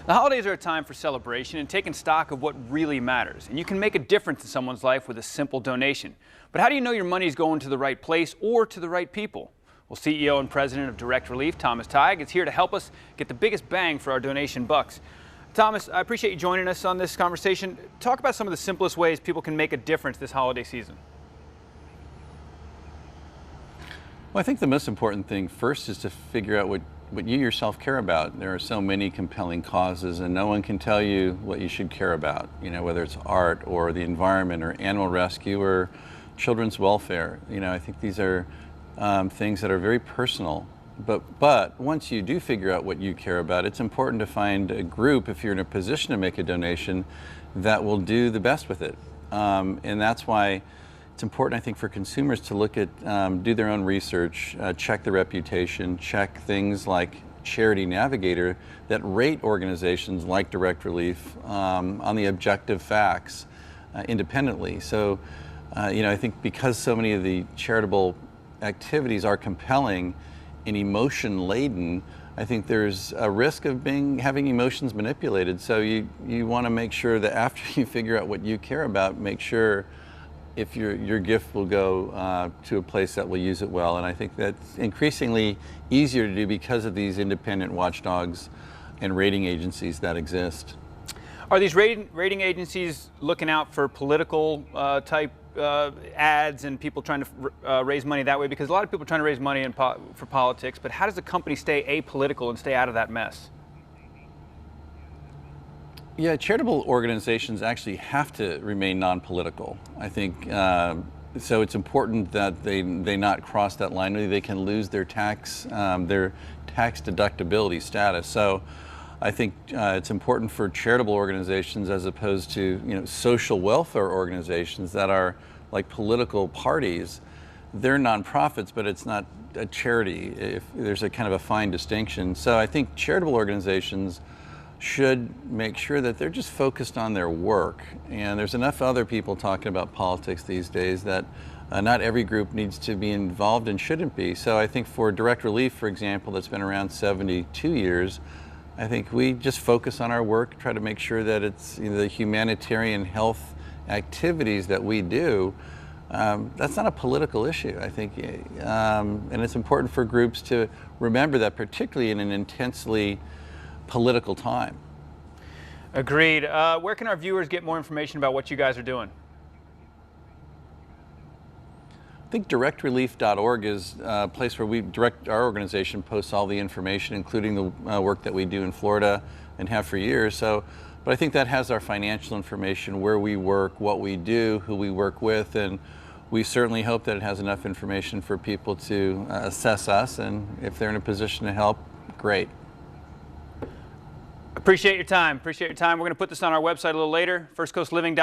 The holidays are a time for celebration and taking stock of what really matters. And you can make a difference in someone's life with a simple donation. But how do you know your money is going to the right place or to the right people? Well, CEO and President of Direct Relief, Thomas Tighe, is here to help us get the biggest bang for our donation bucks. Thomas, I appreciate you joining us on this conversation. Talk about some of the simplest ways people can make a difference this holiday season. Well, I think the most important thing first is to figure out what you yourself care about. There are so many compelling causes, and no one can tell you what you should care about, whether it's art or the environment or animal rescue or children's welfare. I think these are things that are very personal. But once you do figure out what you care about, it's important to find a group, if you're in a position to make a donation, that will do the best with it. And that's why it's important, I think, for consumers to look at, do their own research, check the reputation, check things like Charity Navigator that rate organizations like Direct Relief on the objective facts independently. So, I think because so many of the charitable activities are compelling and emotion-laden, I think there's a risk of having emotions manipulated. So you want to make sure that after you figure out what you care about, make sure if your gift will go to a place that will use it well. And I think that's increasingly easier to do because of these independent watchdogs and rating agencies that exist. Are these rating agencies looking out for political type ads and people trying to raise money that way? Because a lot of people are trying to raise money for politics, but how does a company stay apolitical and stay out of that mess? Yeah, charitable organizations actually have to remain non-political. I think so. It's important that they not cross that line. They can lose their tax deductibility status. So I think it's important for charitable organizations as opposed to social welfare organizations that are like political parties. They're nonprofits, but it's not a charity. There's a kind of a fine distinction. So I think charitable organizations should make sure that they're just focused on their work. And there's enough other people talking about politics these days that not every group needs to be involved and shouldn't be. So I think for Direct Relief, for example, that's been around 72 years, I think we just focus on our work, try to make sure that it's the humanitarian health activities that we do. That's not a political issue, I think. And it's important for groups to remember that, particularly in an intensely political time. Agreed. Where can our viewers get more information about what you guys are doing? I think directrelief.org is a place where our organization posts all the information, including the work that we do in Florida and have for years. But I think that has our financial information, where we work, what we do, who we work with, and we certainly hope that it has enough information for people to assess us, and if they're in a position to help, great. Appreciate your time. We're going to put this on our website a little later, firstcoastliving.com.